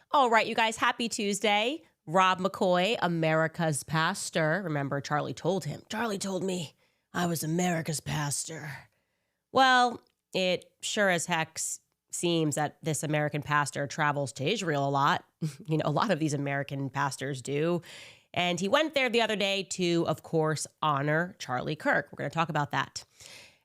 All right, you guys, happy Tuesday. Rob McCoy, America's pastor. Remember, Charlie told him. Charlie told me I was America's pastor. Well, it sure as heck seems that this American pastor travels to Israel a lot. A lot of these American pastors do. And he went there the other day to, of course, honor Charlie Kirk. We're going to talk about that.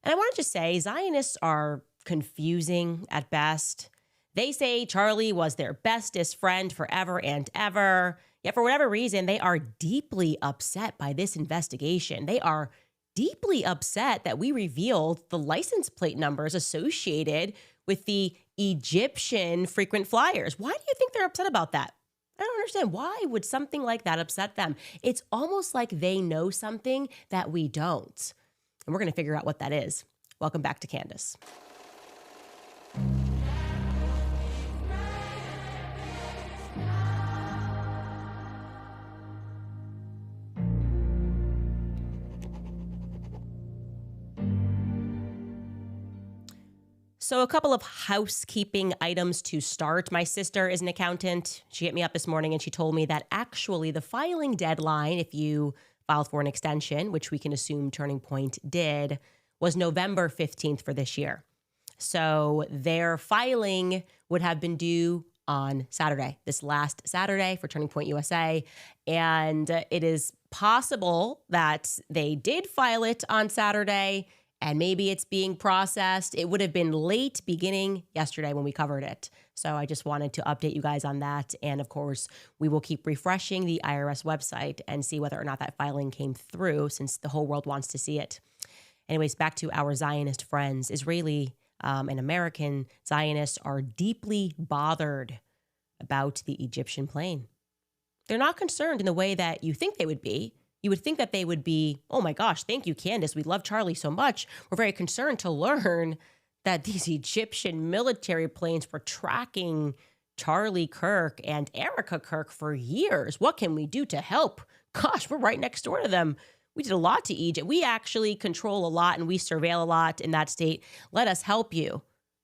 And I want to just say Zionists are confusing at best. They say Charlie was their bestest friend forever and ever. Yet for whatever reason, they are deeply upset by this investigation. They are deeply upset that we revealed the license plate numbers associated with the Egyptian frequent flyers. Why do you think they're upset about that? I don't understand. Why would something like that upset them? It's almost like they know something that we don't. And we're going to figure out what that is. Welcome back to Candace. So a couple of housekeeping items to start. My sister is an accountant. She hit me up this morning and she told me that actually the filing deadline, if you filed for an extension, which we can assume Turning Point did, was November 15th for this year. So their filing would have been due on Saturday, this last Saturday for Turning Point USA. And it is possible that they did file it on Saturday and maybe it's being processed. It would have been late beginning yesterday when we covered it. So I just wanted to update you guys on that. And of course, we will keep refreshing the IRS website and see whether or not that filing came through since the whole world wants to see it. Anyways, back to our Zionist friends. Israeli and American Zionists are deeply bothered about the Egyptian plane. They're not concerned in the way that you think they would be. You would think that they would be, oh my gosh, thank you, Candace. We love Charlie so much. We're very concerned to learn that these Egyptian military planes were tracking Charlie Kirk and Erica Kirk for years. What can we do to help? Gosh, we're right next door to them. We did a lot to Egypt. We actually control a lot and we surveil a lot in that state. Let us help you.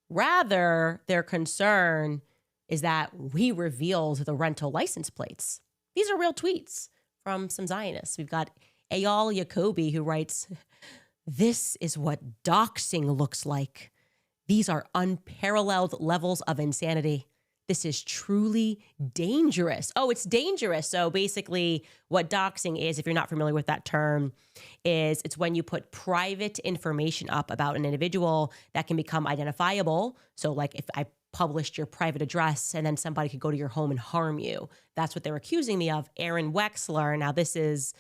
Rather, their concern is that we revealed the rental license plates. These are real tweets from some Zionists. We've got Eyal Yacobi who writes, "This is what doxing looks like. These are unparalleled levels of insanity. This is truly dangerous." Oh, it's dangerous. So basically what doxing is, if you're not familiar with that term, is it's when you put private information up about an individual that can become identifiable. So like if I published your private address and then somebody could go to your home and harm you. That's what they're accusing me of. Erin Wexler, now this is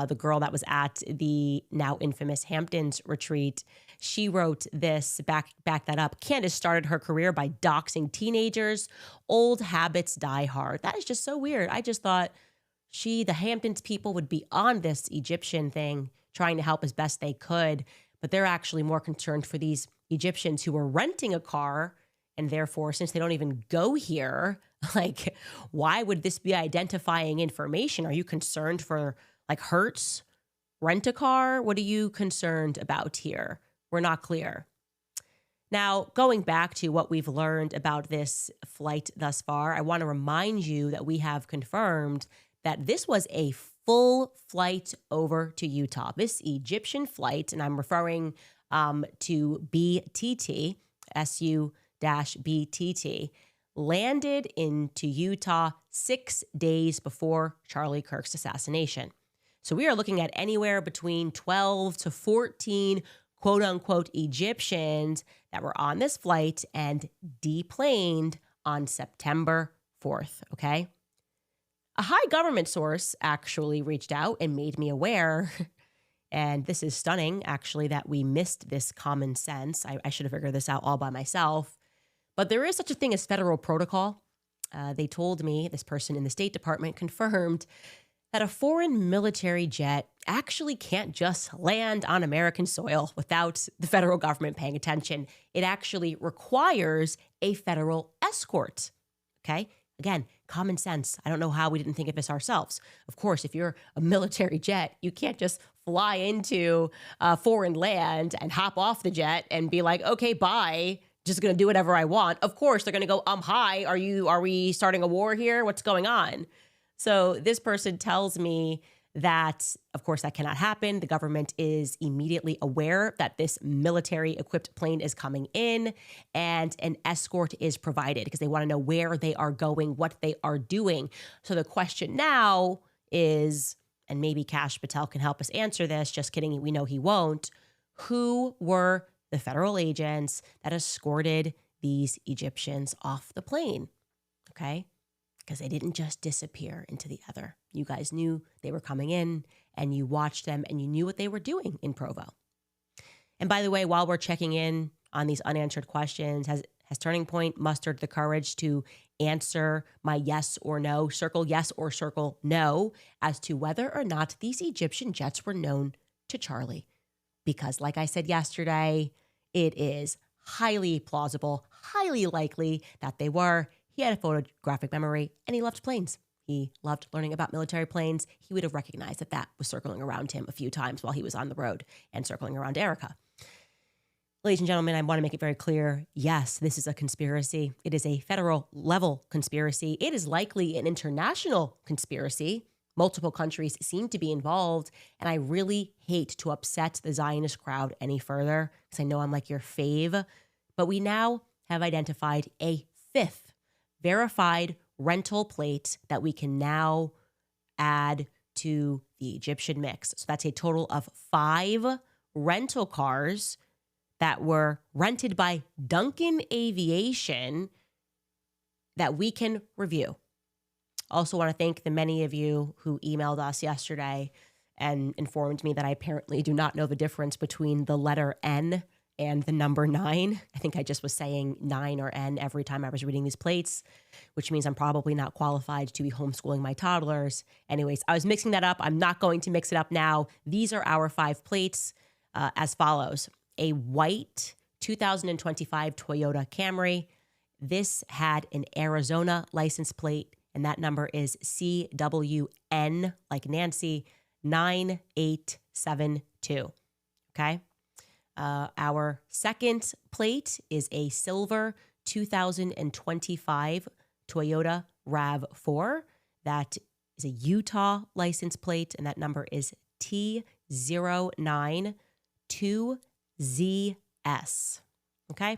the girl that was at the now infamous Hamptons retreat. She wrote this, back that up. Candace started her career by doxing teenagers. Old habits die hard. That is just so weird. I just thought the Hamptons people would be on this Egyptian thing, trying to help as best they could. But they're actually more concerned for these Egyptians who were renting a car. And therefore, since they don't even go here, like, why would this be identifying information? Are you concerned for like Hertz, rent a car? What are you concerned about here? We're not clear. Now, going back to what we've learned about this flight thus far, I want to remind you that we have confirmed that this was a full flight over to Utah. This Egyptian flight, and I'm referring to BTT, SU-BTT, landed into Utah 6 days before Charlie Kirk's assassination. So we are looking at anywhere between 12 to 14 quote unquote Egyptians that were on this flight and deplaned on September 4th, okay? A high government source actually reached out and made me aware, and this is stunning actually that we missed this common sense. I should have figured this out all by myself, but there is such a thing as federal protocol. They told me, this person in the State Department confirmed that a foreign military jet actually can't just land on American soil without the federal government paying attention. It actually requires a federal escort, okay? Again, common sense. I don't know how we didn't think of this ourselves. Of course, if you're a military jet, you can't just fly into a foreign land and hop off the jet and be like, okay, bye. just going to do whatever I want. Of course, they're going to go, hi, are we starting a war here? What's going on? So this person tells me that, of course, that cannot happen. The government is immediately aware that this military-equipped plane is coming in and an escort is provided because they want to know where they are going, what they are doing. So the question now is, and maybe Kash Patel can help us answer this, just kidding, we know he won't, who were the federal agents that escorted these Egyptians off the plane? Okay? Because they didn't just disappear into the ether. You guys knew they were coming in and you watched them and you knew what they were doing in Provo. And by the way, while we're checking in on these unanswered questions, has Turning Point mustered the courage to answer my yes or no, circle yes or circle no, as to whether or not these Egyptian jets were known to Charlie? Because like I said yesterday, it is highly plausible, highly likely that they were. He had a photographic memory and he loved planes. He loved learning about military planes. He would have recognized that that was circling around him a few times while he was on the road and circling around Erica. Ladies and gentlemen, I want to make it very clear. Yes, this is a conspiracy. It is a federal level conspiracy. It is likely an international conspiracy. Multiple countries seem to be involved. And I really hate to upset the Zionist crowd any further because I know I'm like your fave. But we now have identified a fifth verified rental plate that we can now add to the Egyptian mix. So that's a total of 5 rental cars that were rented by Duncan Aviation that we can review. Also want to thank the many of you who emailed us yesterday and informed me that I apparently do not know the difference between the letter N and the number 9. I think I just was saying 9 or N every time I was reading these plates, which means I'm probably not qualified to be homeschooling my toddlers. Anyways, I was mixing that up. I'm not going to mix it up now. These are our 5 plates as follows. A white 2025 Toyota Camry. This had an Arizona license plate, and that number is CWN, like Nancy, 9872. Okay? Our second plate is a silver 2025 Toyota RAV4. That is a Utah license plate, and that number is T092ZS. Okay.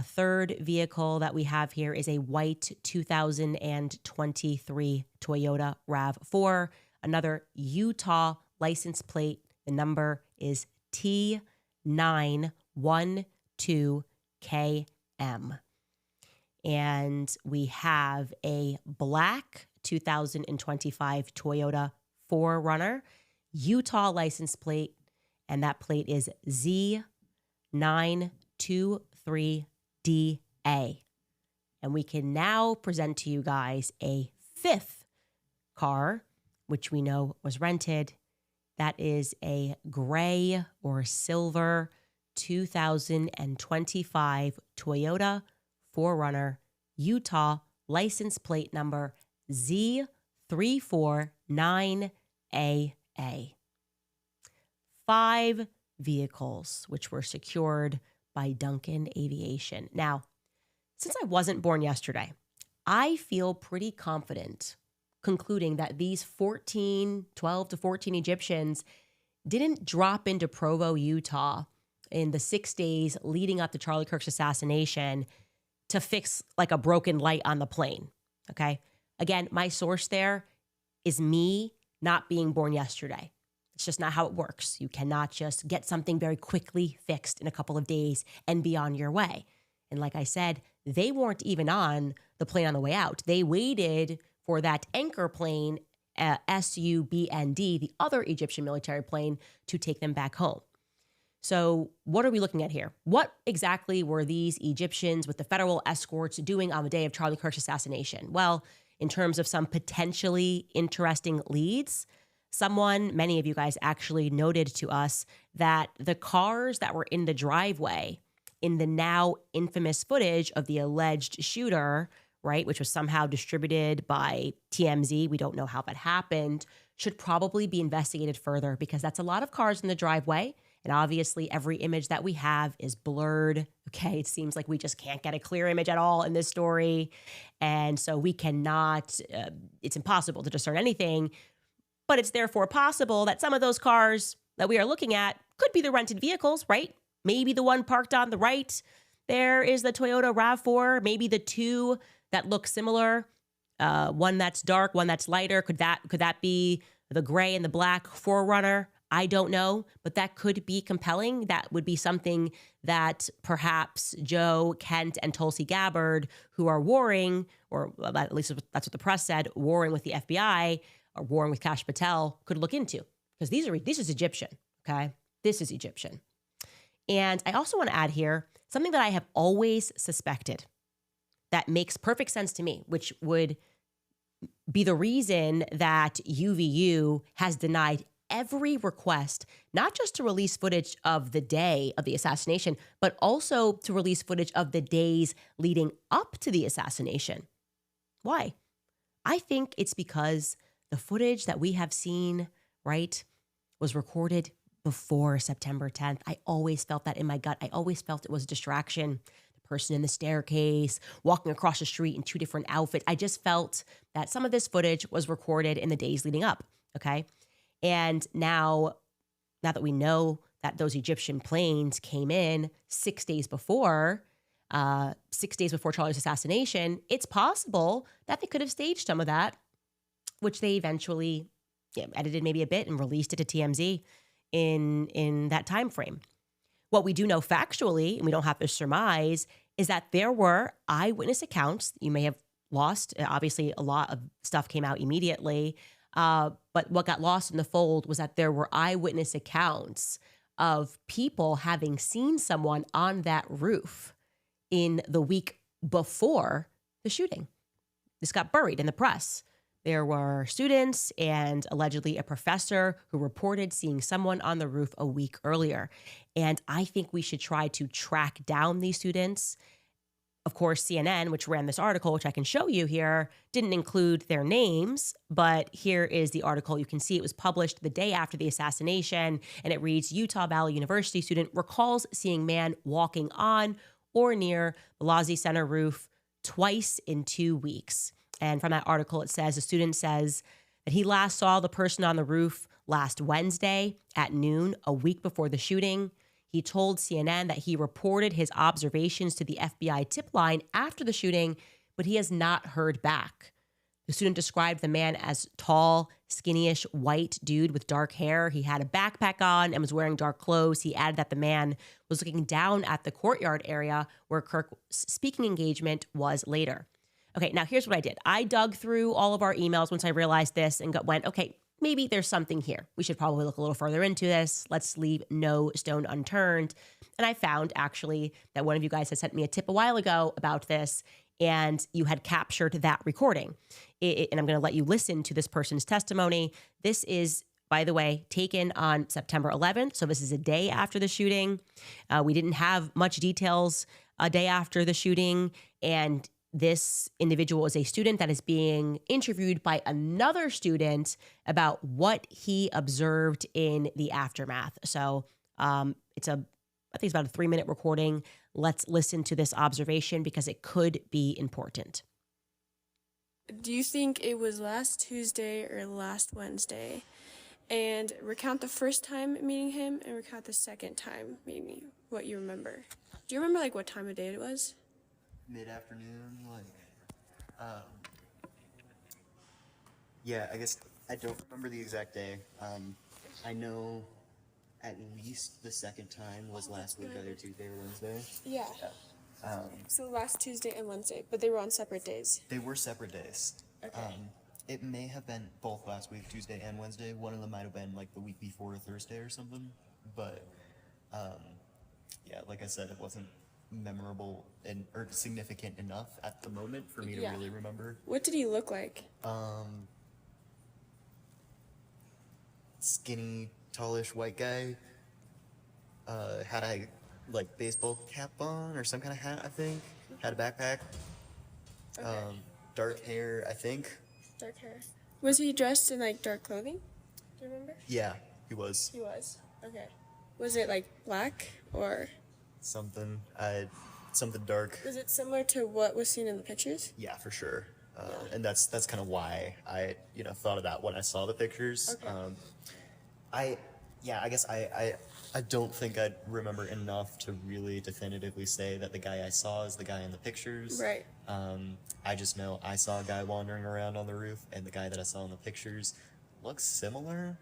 Third vehicle that we have here is a white 2023 Toyota RAV4, another Utah license plate. The number is T912KM. And we have a black 2025 Toyota 4Runner, Utah license plate, and that plate is Z923DA. And we can now present to you guys a 5th car, which we know was rented. That is a gray or silver 2025 Toyota 4Runner, Utah, license plate number Z349AA. 5 vehicles which were secured by Duncan Aviation. Now, since I wasn't born yesterday, I feel pretty confident concluding that these 12 to 14 Egyptians didn't drop into Provo, Utah in the 6 days leading up to Charlie Kirk's assassination to fix like a broken light on the plane, okay? Again, my source there is me not being born yesterday. It's just not how it works. You cannot just get something very quickly fixed in a couple of days and be on your way. And like I said, they weren't even on the plane on the way out. They waited for that anchor plane, SUBND, the other Egyptian military plane, to take them back home. So what are we looking at here? What exactly were these Egyptians with the federal escorts doing on the day of Charlie Kirk's assassination? Well, in terms of some potentially interesting leads, many of you guys actually noted to us that the cars that were in the driveway in the now infamous footage of the alleged shooter, right, which was somehow distributed by TMZ, we don't know how that happened, should probably be investigated further because that's a lot of cars in the driveway. And obviously, every image that we have is blurred. Okay, it seems like we just can't get a clear image at all in this story. And so we cannot, it's impossible to discern anything. But it's therefore possible that some of those cars that we are looking at could be the rented vehicles, right? Maybe the one parked on the right there is the Toyota RAV4. Maybe the two that look similar, one that's dark, one that's lighter. Could that be the gray and the black 4Runner? I don't know, but that could be compelling. That would be something that perhaps Joe, Kent, and Tulsi Gabbard, who are warring, or at least that's what the press said, warring with the FBI or warring with Kash Patel, could look into. Because this is Egyptian, okay? This is Egyptian. And I also want to add here something that I have always suspected that makes perfect sense to me, which would be the reason that UVU has denied every request, not just to release footage of the day of the assassination, but also to release footage of the days leading up to the assassination. Why? I think it's because the footage that we have seen, right, was recorded before September 10th. I always felt that in my gut. I always felt it was a distraction. The person in the staircase, walking across the street in two different outfits. I just felt that some of this footage was recorded in the days leading up, okay? And now that we know that those Egyptian planes came in 6 days before, 6 days before Charlie's assassination, it's possible that they could have staged some of that, which they eventually edited maybe a bit and released it to TMZ in that time frame. What we do know factually, and we don't have to surmise, is that there were eyewitness accounts. You may have lost. Obviously, a lot of stuff came out immediately. But what got lost in the fold was that there were eyewitness accounts of people having seen someone on that roof in the week before the shooting. This got buried in the press. There were students and allegedly a professor who reported seeing someone on the roof a week earlier. And I think we should try to track down these students. Of course, CNN, which ran this article, which I can show you here, didn't include their names, but here is the article. You can see it was published the day after the assassination, and it reads, Utah Valley University student recalls seeing man walking on or near the Lazi Center roof twice in 2 weeks. And from that article, it says, the student says that he last saw the person on the roof last Wednesday at noon, a week before the shooting. He told CNN that he reported his observations to the FBI tip line after the shooting, but he has not heard back. The student described the man as tall, skinny-ish white dude with dark hair. He had a backpack on and was wearing dark clothes. He added that the man was looking down at the courtyard area where Kirk's speaking engagement was later. Okay, now here's what I did. I dug through all of our emails once I realized this and went, okay, maybe there's something here. We should probably look a little further into this. Let's leave no stone unturned. And I found actually that one of you guys had sent me a tip a while ago about this, and you had captured that recording. And I'm going to let you listen to this person's testimony. This is, by the way, taken on September 11th. So this is a day after the shooting. We didn't have much details a day after the shooting. And this individual is a student that is being interviewed by another student about what he observed in the aftermath. So I think it's about a 3-minute recording. Let's listen to this observation because it could be important. Do you think it was last Tuesday or last Wednesday? And recount the first time meeting him and recount the second time meeting him, what you remember. Do you remember what time of day it was? Mid-afternoon, yeah, I guess I don't remember the exact day. I know at least the second time was last week, either Tuesday or Wednesday. Yeah. So last Tuesday and Wednesday, but they were on separate days. They were separate days. Okay. It may have been both last week, Tuesday and Wednesday. One of them might have been the week before Thursday or something. But, yeah, like I said, it wasn't memorable or significant enough at the moment for me to really remember. What did he look like? Skinny, tallish white guy. Had a baseball cap on or some kind of hat, I think. Had a backpack. Okay. Dark hair, I think. Dark hair. Was he dressed in dark clothing? Do you remember? Yeah, he was. He was. Okay. Was it like black or? Something dark. Was it similar to what was seen in the pictures? Yeah, for sure. And that's kind of why I thought of that when I saw the pictures. Okay. I guess I don't think I'd remember enough to really definitively say that the guy I saw is the guy in the pictures. Right. I just know I saw a guy wandering around on the roof, and the guy that I saw in the pictures looks similar.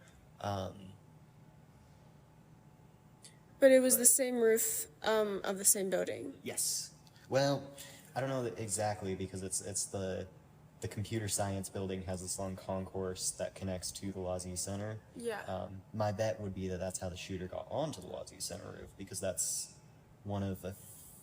But it was the same roof of the same building. Yes. Well, I don't know exactly because it's the computer science building has this long concourse that connects to the Lazie Center. Yeah. My bet would be that that's how the shooter got onto the Lazie Center roof, because that's one of the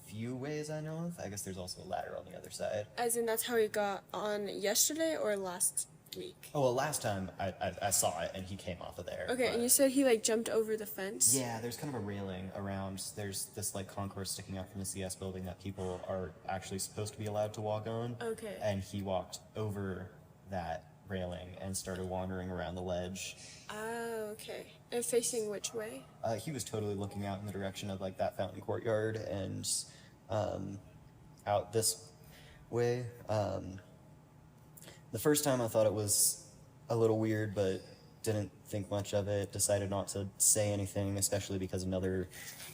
few ways I know of. I guess there's also a ladder on the other side. As in that's how he got on yesterday or last week? Oh, well, last time I saw it and he came off of there. Okay, but... and you said he like jumped over the fence? Yeah, there's kind of a railing around. There's this like concourse sticking out from the CS building that people are actually supposed to be allowed to walk on. Okay. And he walked over that railing and started wandering around the ledge. Oh, okay. And facing which way? He was totally looking out in the direction of like that fountain courtyard and out this way. The first time I thought it was a little weird, but didn't think much of it. Decided not to say anything, especially because another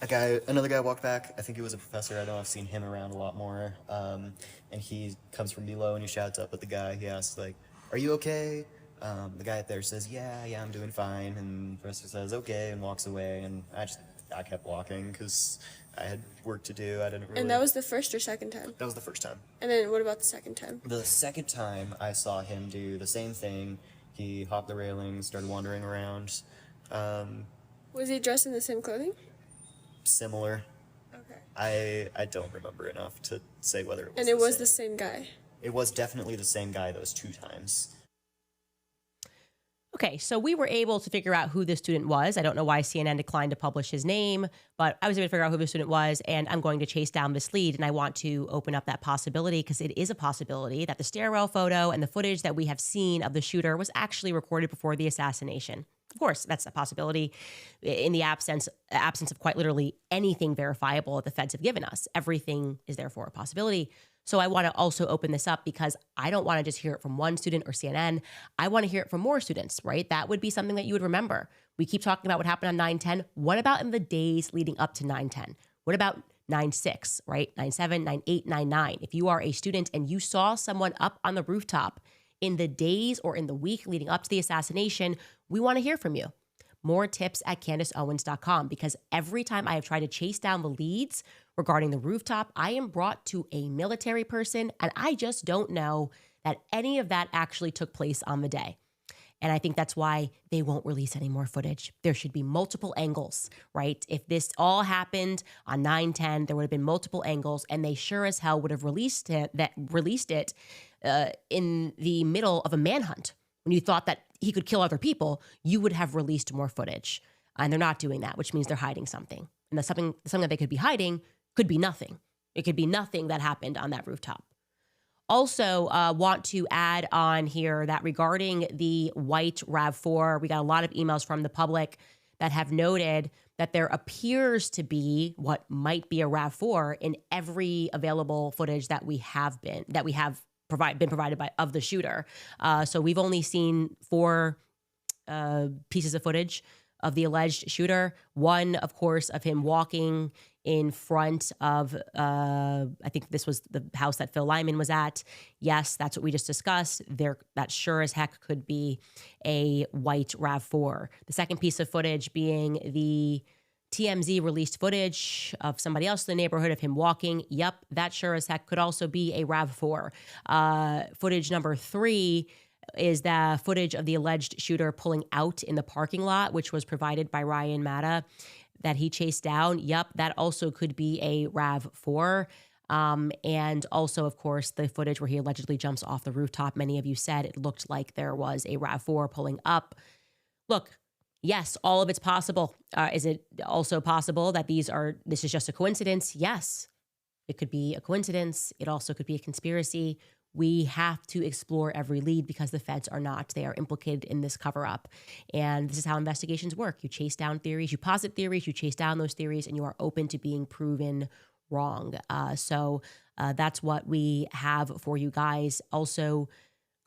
guy walked back. I think he was a professor. I know I've seen him around a lot more. And he comes from below and he shouts up at the guy. He asks like, "Are you okay?" The guy up there says, yeah, I'm doing fine. And the professor says, okay, and walks away. And I kept walking because I had work to do. I didn't really... And that was the first or second time? That was the first time. And then what about the second time? The second time, I saw him do the same thing. He hopped the railing, started wandering around. Was he dressed in the same clothing? Similar. Okay. I don't remember enough to say whether it was And it was the same guy? It was definitely the same guy those two times. Okay, so we were able to figure out who the student was. I don't know why CNN declined to publish his name, but I was able to figure out who the student was, and I'm going to chase down this lead, and I want to open up that possibility because it is a possibility that the stairwell photo and the footage that we have seen of the shooter was actually recorded before the assassination. Of course, that's a possibility in the absence of quite literally anything verifiable that the feds have given us. Everything is therefore a possibility. So I want to also open this up because I don't want to just hear it from one student or CNN. I want to hear it from more students, right? That would be something that you would remember. We keep talking about what happened on 9/10. What about in the days leading up to 9/10? What about 9/6, right? 9/7, 9/8, 9/9. If you are a student and you saw someone up on the rooftop in the days or in the week leading up to the assassination, we want to hear from you. More tips at CandaceOwens.com, because every time I have tried to chase down the leads regarding the rooftop, I am brought to a military person, and I just don't know that any of that actually took place on the day. And I think that's why they won't release any more footage. There should be multiple angles, right? If this all happened on 9/10, there would have been multiple angles, and they sure as hell would have released it in the middle of a manhunt. When you thought that he could kill other people, you would have released more footage. And they're not doing that, which means they're hiding something. And the something that they could be hiding could be nothing. It could be nothing that happened on that rooftop. Also, want to add on here that regarding the white RAV4, we got a lot of emails from the public that have noted that there appears to be what might be a RAV4 in every available footage that we have been provided by of the shooter. So we've only seen 4 pieces of footage of the alleged shooter. One, of course, of him walking in front of, I think this was the house that Phil Lyman was at. Yes, that's what we just discussed. That sure as heck could be a white RAV4. The second piece of footage being the TMZ released footage of somebody else in the neighborhood of him walking. Yep, that sure as heck could also be a RAV4. Footage number 3 is the footage of the alleged shooter pulling out in the parking lot, which was provided by Ryan Matta, that he chased down. Yep, that also could be a RAV4. And also, of course, the footage where he allegedly jumps off the rooftop. Many of you said it looked like there was a RAV4 pulling up. Look, yes, all of it's possible. Is it also possible that this is just a coincidence? Yes, it could be a coincidence. It also could be a conspiracy. we have to explore every lead because the feds are not. They are implicated in this cover up. And this is how investigations work. You chase down theories, you posit theories, you chase down those theories, and you are open to being proven wrong. So that's what we have for you guys. Also,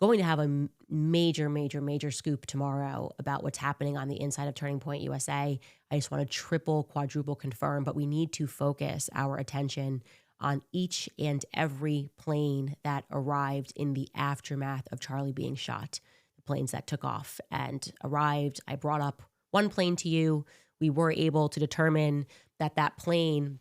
going to have a major scoop tomorrow about what's happening on the inside of Turning Point USA. I just want to triple, quadruple confirm, but we need to focus our attention on each and every plane that arrived in the aftermath of Charlie being shot. The planes that took off and arrived. I brought up one plane to you. We were able to determine that that plane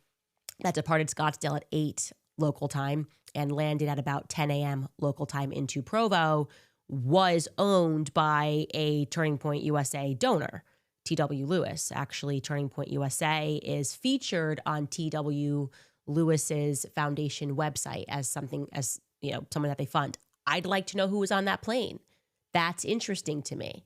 that departed Scottsdale at 8 local time and landed at about 10 a.m. local time into Provo was owned by a Turning Point USA donor, T.W. Lewis. Actually, Turning Point USA is featured on T.W. Lewis's foundation website as something, as someone that they fund. I'd like to know who was on that plane. That's interesting to me.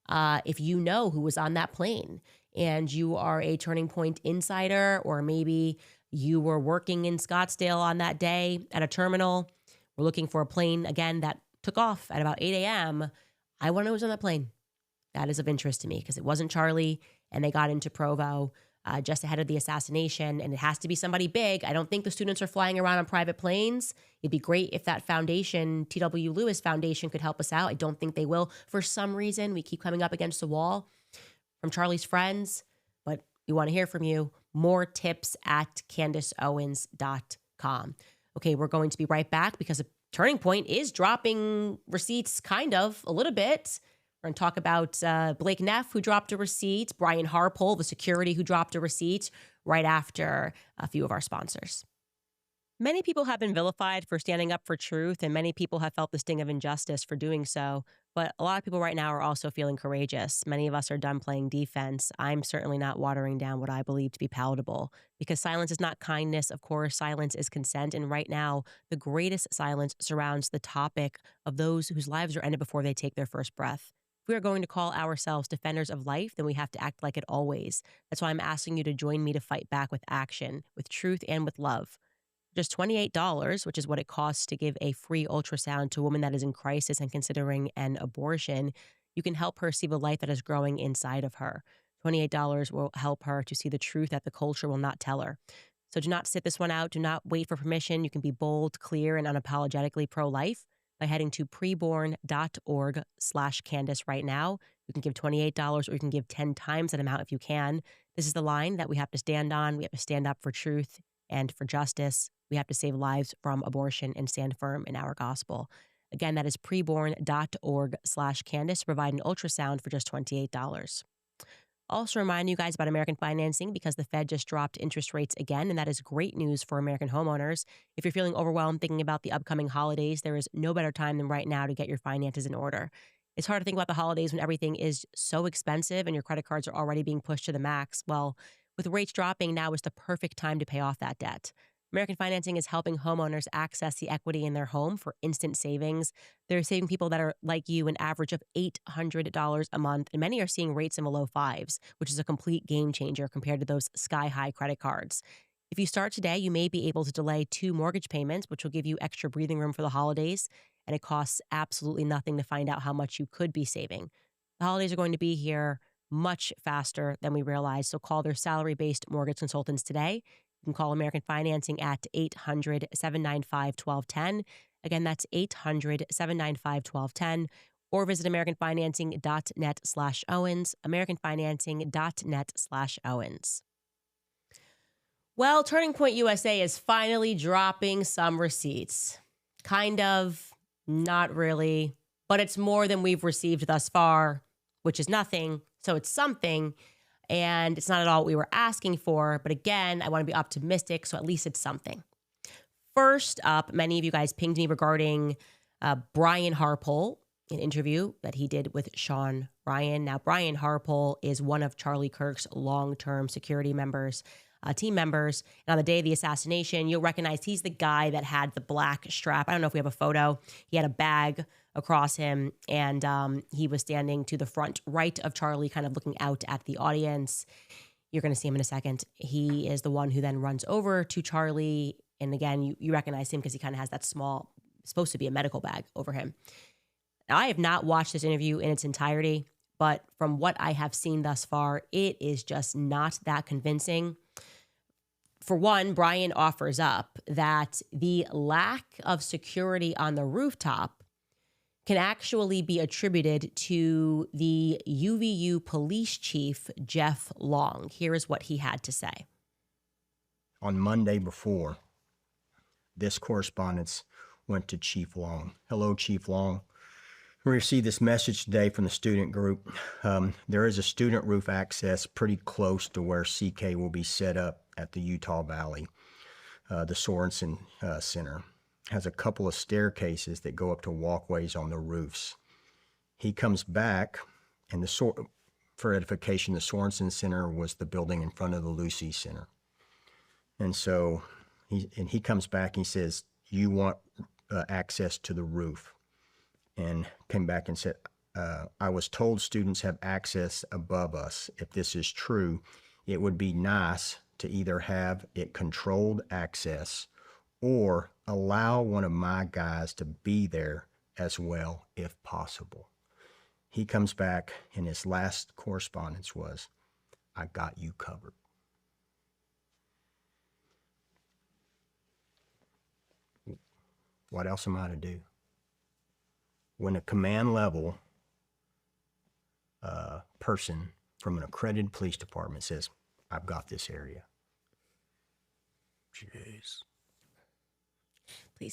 If you know who was on that plane and you are a Turning Point insider, or maybe you were working in Scottsdale on that day at a terminal, we're looking for a plane, again, that took off at about 8 a.m. I want to know who's on that plane. That is of interest to me because it wasn't Charlie, and they got into Provo just ahead of the assassination, and it has to be somebody big. I don't think the students are flying around on private planes. It'd be great if that foundation, T.W. Lewis Foundation, could help us out. I don't think they will. For some reason, we keep coming up against the wall from Charlie's friends, but we want to hear from you. More tips at CandaceOwens.com. Okay, we're going to be right back because a Turning Point is dropping receipts kind of a little bit. We're going to talk about Blake Neff, who dropped a receipt, Brian Harpole, the security who dropped a receipt, right after a few of our sponsors. Many people have been vilified for standing up for truth, and many people have felt the sting of injustice for doing so. But a lot of people right now are also feeling courageous. Many of us are done playing defense. I'm certainly not watering down what I believe to be palatable, because silence is not kindness. Of course, silence is consent. And right now, the greatest silence surrounds the topic of those whose lives are ended before they take their first breath. If we are going to call ourselves defenders of life, then we have to act like it always. That's why I'm asking you to join me to fight back with action, with truth, and with love. Just $28, which is what it costs to give a free ultrasound to a woman that is in crisis and considering an abortion, you can help her see the life that is growing inside of her. $28 will help her to see the truth that the culture will not tell her. So do not sit this one out. Do not wait for permission. You can be bold, clear, and unapologetically pro-life by heading to preborn.org/Candace right now. You can give $28 or you can give 10 times that amount if you can. This is the line that we have to stand on. We have to stand up for truth and for justice. We have to save lives from abortion and stand firm in our gospel. Again, that is preborn.org/Candace to provide an ultrasound for just $28. Also remind you guys about American financing, because the Fed just dropped interest rates again, and that is great news for American homeowners. If you're feeling overwhelmed thinking about the upcoming holidays, there is no better time than right now to get your finances in order. It's hard to think about the holidays when everything is so expensive and your credit cards are already being pushed to the max. Well, with rates dropping, now is the perfect time to pay off that debt. American Financing is helping homeowners access the equity in their home for instant savings. They're saving people that are like you an average of $800 a month, and many are seeing rates in the low fives, which is a complete game changer compared to those sky-high credit cards. If you start today, you may be able to delay 2 mortgage payments, which will give you extra breathing room for the holidays, and it costs absolutely nothing to find out how much you could be saving. The holidays are going to be here much faster than we realize, so call their salary-based mortgage consultants today. You can call American Financing at 800-795-1210. Again, that's 800-795-1210. Or visit AmericanFinancing.net/Owens, AmericanFinancing.net/Owens. Well, Turning Point USA is finally dropping some receipts. Kind of, not really, but it's more than we've received thus far, which is nothing, so it's something. And it's not at all what we were asking for. But again, I want to be optimistic, so at least it's something. First up, many of you guys pinged me regarding Brian Harpole, an interview that he did with Sean Ryan. Now, Brian Harpole is one of Charlie Kirk's long-term security members, team members. And on the day of the assassination, you'll recognize he's the guy that had the black strap. I don't know if we have a photo. He had a bag across him, and he was standing to the front right of Charlie, kind of looking out at the audience. You're going to see him in a second. He is the one who then runs over to Charlie. And again, you recognize him because he kind of has that small supposed to be a medical bag over him. Now, I have not watched this interview in its entirety, but from what I have seen thus far, it is just not that convincing. For one, Brian offers up that the lack of security on the rooftop can actually be attributed to the UVU police chief, Jeff Long. Here is what he had to say. On Monday before, this correspondence went to Chief Long. Hello, Chief Long. We received this message today from the student group. There is a student roof access pretty close to where CK will be set up at the Utah Valley. The Sorensen Center has a couple of staircases that go up to walkways on the roofs. He comes back, and for edification, the Sorensen Center was the building in front of the Lucy Center. And so he comes back and he says, you want access to the roof. And came back and said, I was told students have access above us. If this is true, it would be nice to either have it controlled access or allow one of my guys to be there as well, if possible. He comes back, and his last correspondence was, I got you covered. What else am I to do? When a command level person from an accredited police department says, I've got this area. Jeez.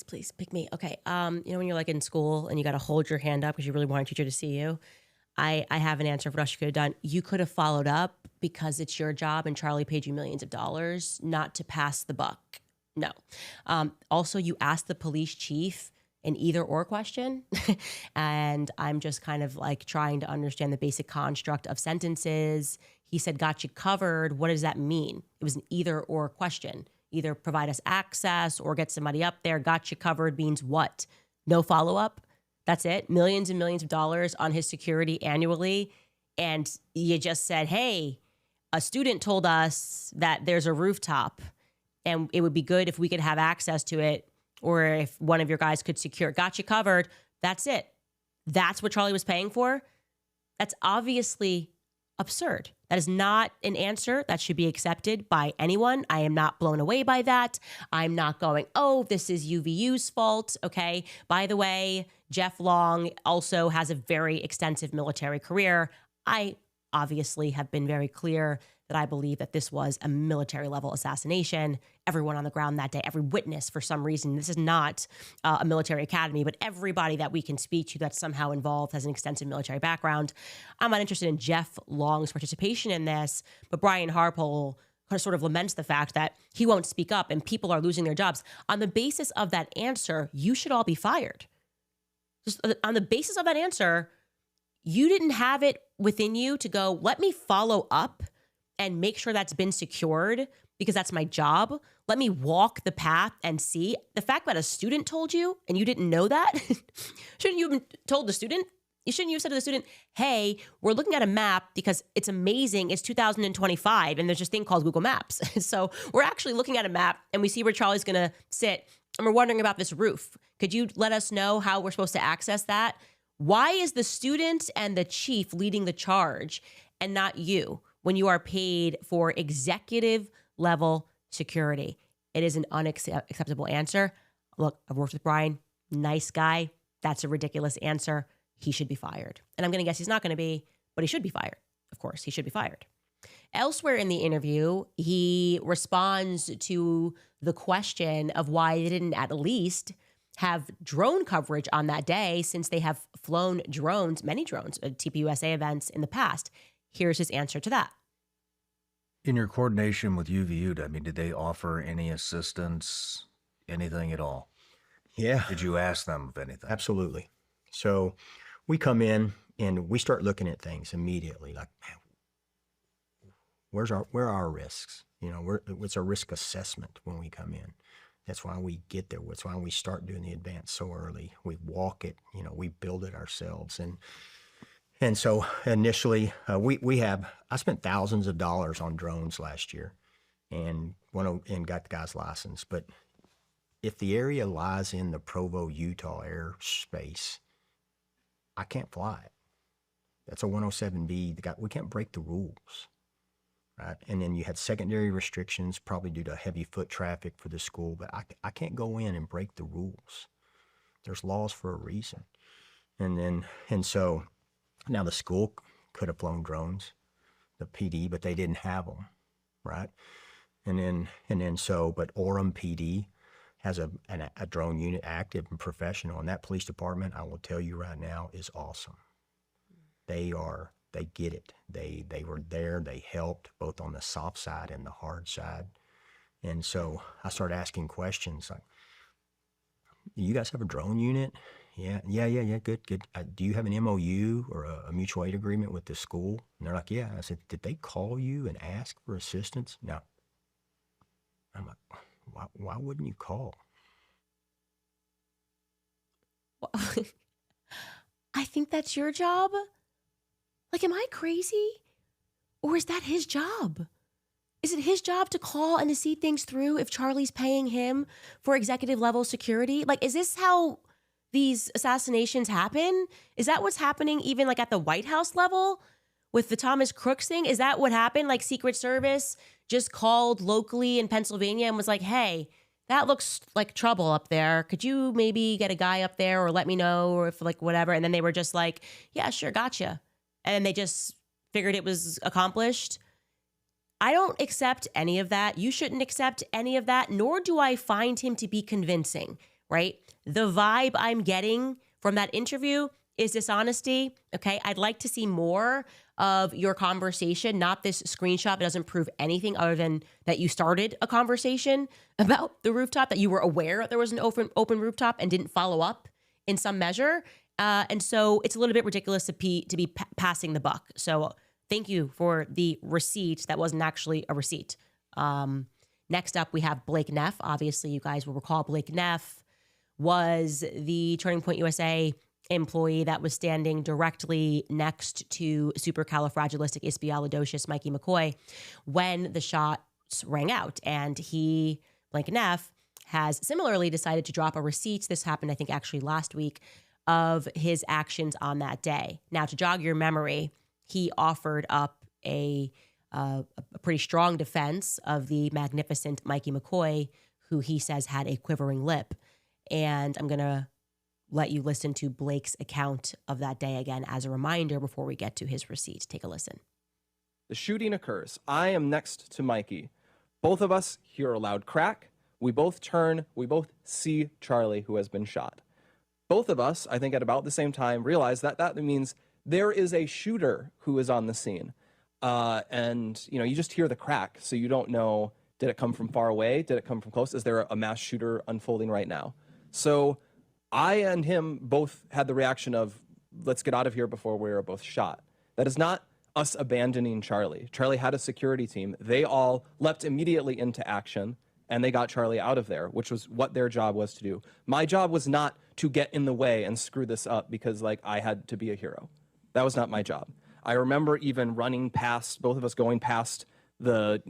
Please pick me. Okay. When you're like in school and you got to hold your hand up because you really want a teacher to see you. I have an answer for what else you could have done. You could have followed up because it's your job and Charlie paid you millions of dollars not to pass the buck. No. Also, you asked the police chief an either or question. And I'm just kind of like trying to understand the basic construct of sentences. He said, got you covered. What does that mean? It was an either or question. Either provide us access or get somebody up there. Got you covered means what? No follow-up? That's it? Millions and millions of dollars on his security annually. And you just said, hey, a student told us that there's a rooftop and it would be good if we could have access to it, or if one of your guys could secure, got you covered. That's it. That's what Charlie was paying for. That's obviously absurd. That is not an answer that should be accepted by anyone. I am not blown away by that. I'm not going, oh, this is UVU's fault. Okay. By the way, Jeff Long also has a very extensive military career. I obviously have been very clear that I believe that this was a military level assassination. Everyone on the ground that day, every witness for some reason, this is not a military academy, but everybody that we can speak to that's somehow involved has an extensive military background. I'm not interested in Jeff Long's participation in this, but Brian Harpole sort of laments the fact that he won't speak up and people are losing their jobs. On the basis of that answer, you should all be fired. Just on the basis of that answer, you didn't have it within you to go, let me follow up and make sure that's been secured because that's my job. Let me walk the path and see. The fact that a student told you and you didn't know that, shouldn't you have told the student? You shouldn't you have said to the student, hey, we're looking at a map because it's amazing. It's 2025 and there's this thing called Google Maps. So we're actually looking at a map and we see where Charlie's going to sit and we're wondering about this roof. Could you let us know how we're supposed to access that? Why is the student and the chief leading the charge and not you when you are paid for executive level security? It is an unacceptable answer. Look, I've worked with Brian, nice guy. That's a ridiculous answer. He should be fired. And I'm going to guess he's not going to be, but he should be fired. Of course, he should be fired. Elsewhere in the interview, he responds to the question of why they didn't at least have drone coverage on that day since they have flown drones, many drones, at TPUSA events in the past. Here's his answer to that. In your coordination with UVU, I mean, did they offer any assistance, anything at all? Yeah. Did you ask them of anything? Absolutely. So we come in and we start looking at things immediately like, man, where are our risks? You know, what's our risk assessment when we come in? That's why we get there. That's why we start doing the advance so early. We walk it, you know, we build it ourselves. And so initially, I spent thousands of dollars on drones last year and got the guy's license. But if the area lies in the Provo, Utah airspace, I can't fly it. That's a 107B. We can't break the rules, right? And then you had secondary restrictions, probably due to heavy foot traffic for the school, but I can't go in and break the rules. There's laws for a reason. And so now the school could have flown drones, the PD, but they didn't have them, right? But Orem PD has a drone unit active and professional, and that police department, I will tell you right now, is awesome. They get it. They were there. They helped both on the soft side and the hard side. And so I started asking questions like, you guys have a drone unit? Yeah, good. Do you have an MOU or a mutual aid agreement with the school? And they're like, yeah. I said, did they call you and ask for assistance? No. I'm like, why wouldn't you call? Well, I think that's your job. Like, am I crazy? Or is that his job? Is it his job to call and to see things through if Charlie's paying him for executive level security? Like, is this how these assassinations happen? Is that what's happening even like at the White House level with the Thomas Crooks thing? Is that what happened? Like Secret Service just called locally in Pennsylvania and was like, hey, that looks like trouble up there. Could you maybe get a guy up there or let me know or if like whatever? And then they were just like, yeah, sure, gotcha. And they just figured it was accomplished. I don't accept any of that. You shouldn't accept any of that, nor do I find him to be convincing, right? The vibe I'm getting from that interview is dishonesty, okay? I'd like to see more of your conversation, not this screenshot that doesn't prove anything other than that you started a conversation about the rooftop, that you were aware there was an open rooftop and didn't follow up in some measure. And so it's a little bit ridiculous to be passing the buck. So thank you for the receipt. That wasn't actually a receipt. Next up, we have Blake Neff. Obviously, you guys will recall Blake Neff was the Turning Point USA employee that was standing directly next to supercalifragilisticexpialidocious Mikey McCoy when the shots rang out. And Blake Neff, has similarly decided to drop a receipt. This happened, I think, actually last week, of his actions on that day. Now, to jog your memory, he offered up a pretty strong defense of the magnificent Mikey McCoy, who he says had a quivering lip. And I'm going to let you listen to Blake's account of that day again as a reminder before we get to his receipt. Take a listen. The shooting occurs. I am next to Mikey. Both of us hear a loud crack. We both turn. We both see Charlie, who has been shot. Both of us, I think at about the same time, realize that means there is a shooter who is on the scene. And, you just hear the crack, so you don't know, did it come from far away? Did it come from close? Is there a mass shooter unfolding right now? So I and him both had the reaction of, let's get out of here before we're both shot. That is not us abandoning Charlie. Charlie had a security team. They all leapt immediately into action, and they got Charlie out of there, which was what their job was to do. My job was not to get in the way and screw this up because, I had to be a hero. That was not my job. I remember even running past, both of us going past the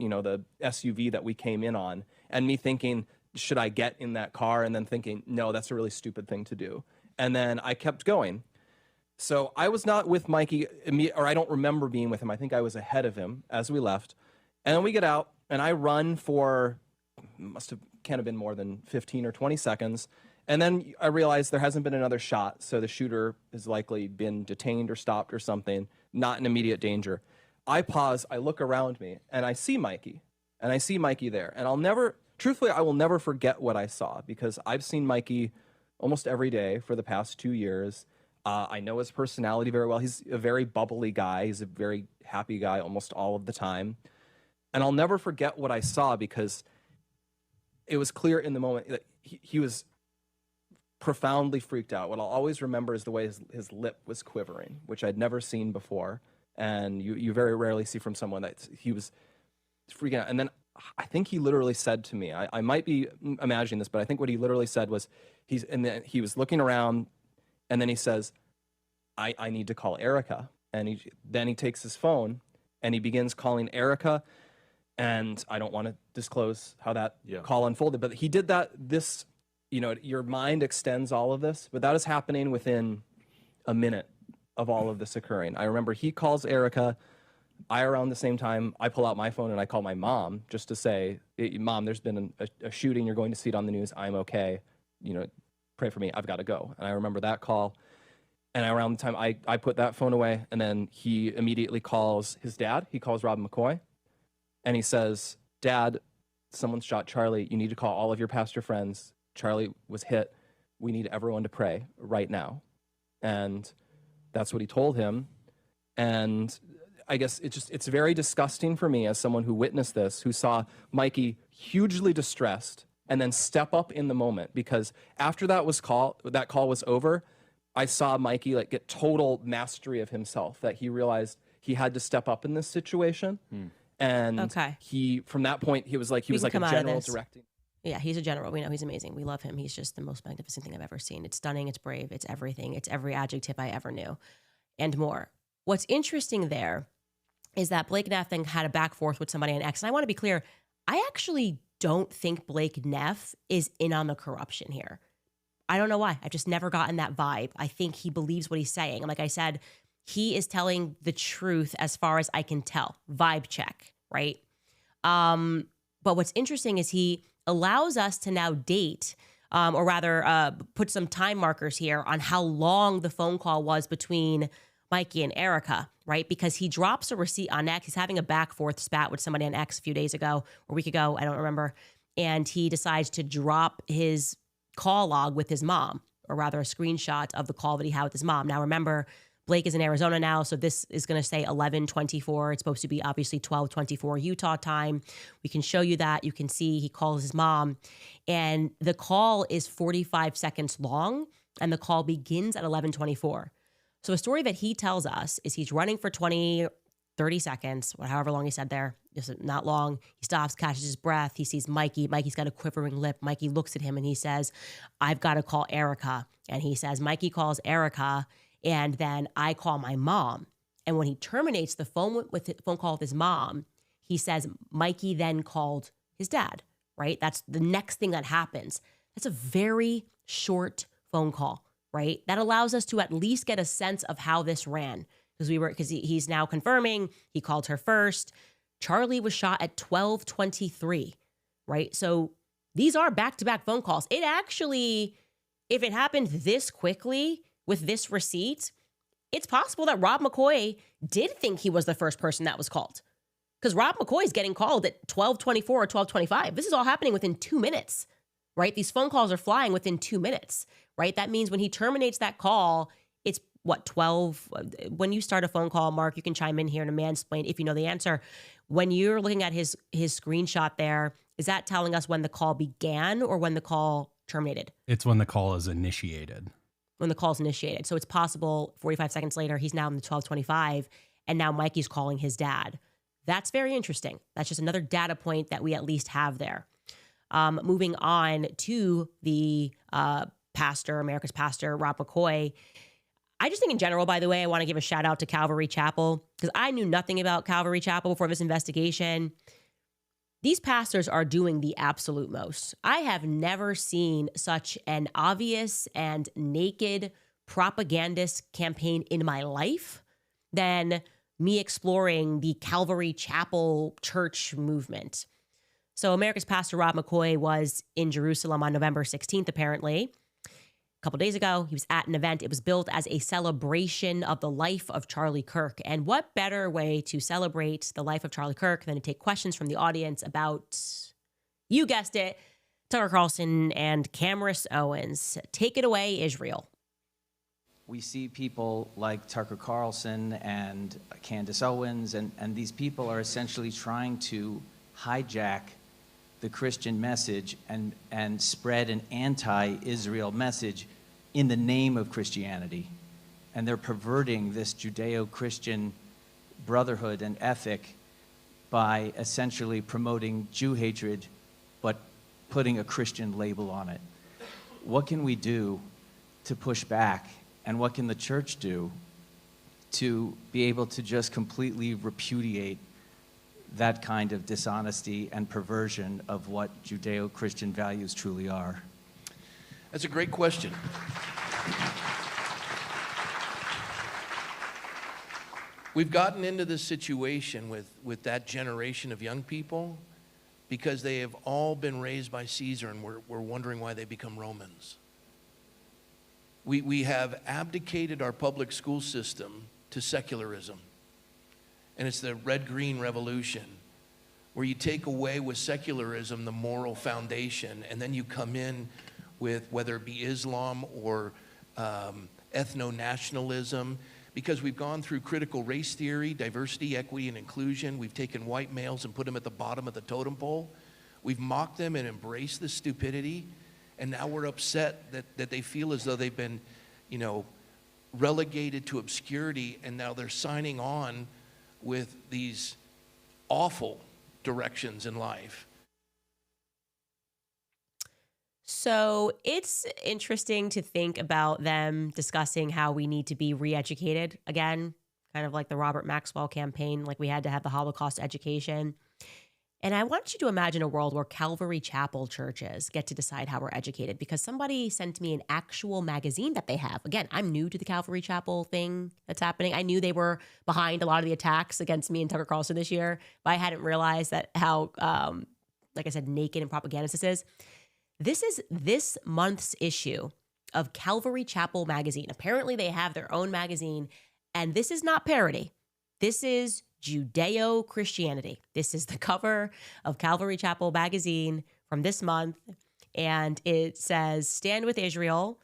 SUV that we came in on, and me thinking, should I get in that car? And then thinking, no, that's a really stupid thing to do. And then I kept going. So I was not with Mikey, or I don't remember being with him. I think I was ahead of him as we left. And then we get out, and I run for, can't have been more than 15 or 20 seconds. And then I realized there hasn't been another shot, so the shooter has likely been detained or stopped or something, not in immediate danger. I pause, I look around me, and I see Mikey. And I see Mikey there. And truthfully, I will never forget what I saw, because I've seen Mikey almost every day for the past 2 years. I know his personality very well. He's a very bubbly guy. He's a very happy guy almost all of the time. And I'll never forget what I saw, because it was clear in the moment that he was profoundly freaked out. What I'll always remember is the way his lip was quivering, which I'd never seen before. And you very rarely see from someone that he was freaking out. And then I think he literally said to me, I might be imagining this, but I think what he literally said was, he was looking around, and then he says, I need to call Erica. And then he takes his phone, and he begins calling Erica. And I don't want to disclose how that call unfolded, but he did that this your mind extends all of this, but that is happening within a minute of all of this occurring. I remember he calls Erica. Around the same time, I pull out my phone and I call my mom just to say, Mom, there's been a shooting. You're going to see it on the news. I'm okay. Pray for me. I've got to go. And I remember that call. And around the time I put that phone away, and then he immediately calls his dad. He calls Rob McCoy. And he says, Dad, someone shot Charlie. You need to call all of your pastor friends. Charlie was hit. We need everyone to pray right now. And that's what he told him. And I guess it's very disgusting for me as someone who witnessed this, who saw Mikey hugely distressed and then step up in the moment, because after that call was over, I saw Mikey get total mastery of himself, that he realized he had to step up in this situation. And from that point, he was like a general directing. Yeah, he's a general. We know he's amazing. We love him. He's just the most magnificent thing I've ever seen. It's stunning. It's brave. It's everything. It's every adjective I ever knew and more. What's interesting there is that Blake Neff then had a back forth with somebody on X. And I want to be clear, I actually don't think Blake Neff is in on the corruption here. I don't know why. I've just never gotten that vibe. I think he believes what he's saying. And like I said, he is telling the truth as far as I can tell. Vibe check, right? But what's interesting is he allows us to now date, or rather put some time markers here on how long the phone call was between Mikey and Erica, right? Because he drops a receipt on X. He's having a back forth spat with somebody on X a few days ago, or a week ago, I don't remember. And he decides to drop his call log with his mom, or rather a screenshot of the call that he had with his mom. Now remember, Blake is in Arizona now, so this is going to say 11:24. It's supposed to be obviously 12:24 Utah time. We can show you that. You can see he calls his mom, and the call is 45 seconds long, and the call begins at 11:24. So a story that he tells us is he's running for 20, 30 seconds, however long he said there, just not long. He stops, catches his breath. He sees Mikey. Mikey's got a quivering lip. Mikey looks at him and he says, I've got to call Erica. And he says, Mikey calls Erica, and then I call my mom. And when he terminates the phone call with his mom, he says, Mikey then called his dad, right? That's the next thing that happens. That's a very short phone call, right? That allows us to at least get a sense of how this ran, because he's now confirming he called her first. Charlie was shot at 12:23, right? So these are back-to-back phone calls. It actually, if it happened this quickly with this receipt, it's possible that Rob McCoy did think he was the first person that was called, because Rob McCoy is getting called at 12:24 or 12:25. This is all happening within 2 minutes, right? These phone calls are flying within 2 minutes, right? That means when he terminates that call, it's what, 12? When you start a phone call, Mark, you can chime in here and mansplain if you know the answer. When you're looking at his screenshot there, is that telling us when the call began or when the call terminated? It's when the call is initiated. When the call is initiated. So it's possible 45 seconds later, he's now in the 12:25, and now Mikey's calling his dad. That's very interesting. That's just another data point that we at least have there. Moving on to the pastor, America's pastor, Rob McCoy. I just think in general, by the way, I want to give a shout out to Calvary Chapel, because I knew nothing about Calvary Chapel before this investigation. These pastors are doing the absolute most. I have never seen such an obvious and naked propagandist campaign in my life than me exploring the Calvary Chapel church movement. So America's pastor, Rob McCoy, was in Jerusalem on November 16th, apparently. A couple days ago, he was at an event. It was built as a celebration of the life of Charlie Kirk. And what better way to celebrate the life of Charlie Kirk than to take questions from the audience about, you guessed it, Tucker Carlson and Candace Owens. Take it away, Israel. We see people like Tucker Carlson and Candace Owens, and these people are essentially trying to hijack the Christian message and spread an anti-Israel message in the name of Christianity. And they're perverting this Judeo-Christian brotherhood and ethic by essentially promoting Jew hatred, but putting a Christian label on it. What can we do to push back? And what can the church do to be able to just completely repudiate that kind of dishonesty and perversion of what Judeo-Christian values truly are? That's a great question. We've gotten into this situation with that generation of young people because they have all been raised by Caesar, and we're wondering why they become Romans. We have abdicated our public school system to secularism. And it's the red-green revolution, where you take away with secularism the moral foundation, and then you come in with whether it be Islam or ethno-nationalism, because we've gone through critical race theory, diversity, equity, and inclusion. We've taken white males and put them at the bottom of the totem pole. We've mocked them and embraced the stupidity, and now we're upset that they feel as though they've been, relegated to obscurity, and now they're signing on with these awful directions in life. So it's interesting to think about them discussing how we need to be re-educated again, kind of like the Robert Maxwell campaign, like we had to have the Holocaust education. And I want you to imagine a world where Calvary Chapel churches get to decide how we're educated, because somebody sent me an actual magazine that they have. Again, I'm new to the Calvary Chapel thing that's happening. I knew they were behind a lot of the attacks against me and Tucker Carlson this year, but I hadn't realized that how, like I said, naked and propagandist this is. This is this month's issue of Calvary Chapel magazine. Apparently they have their own magazine, and this is not parody. This is Judeo-Christianity. This is the cover of Calvary Chapel magazine from this month, and it says, "Stand with Israel."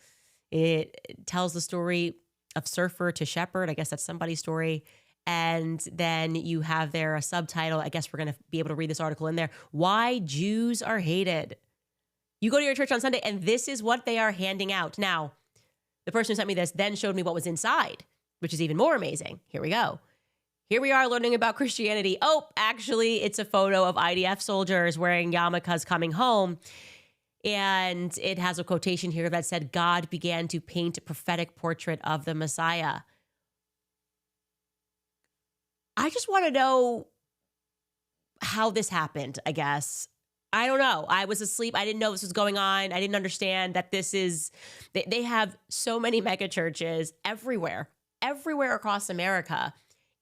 It tells the story of surfer to shepherd. I guess that's somebody's story. And then you have there a subtitle. I guess we're going to be able to read this article in there. "Why Jews Are Hated." You go to your church on Sunday, and this is what they are handing out. Now, the person who sent me this then showed me what was inside, which is even more amazing. Here we go. Here we are learning about Christianity. Oh, actually, it's a photo of IDF soldiers wearing yarmulkes coming home. And it has a quotation here that said, "God began to paint a prophetic portrait of the Messiah." I just want to know how this happened, I guess. I don't know. I was asleep. I didn't know this was going on. I didn't understand that this is, they have so many mega churches everywhere across America.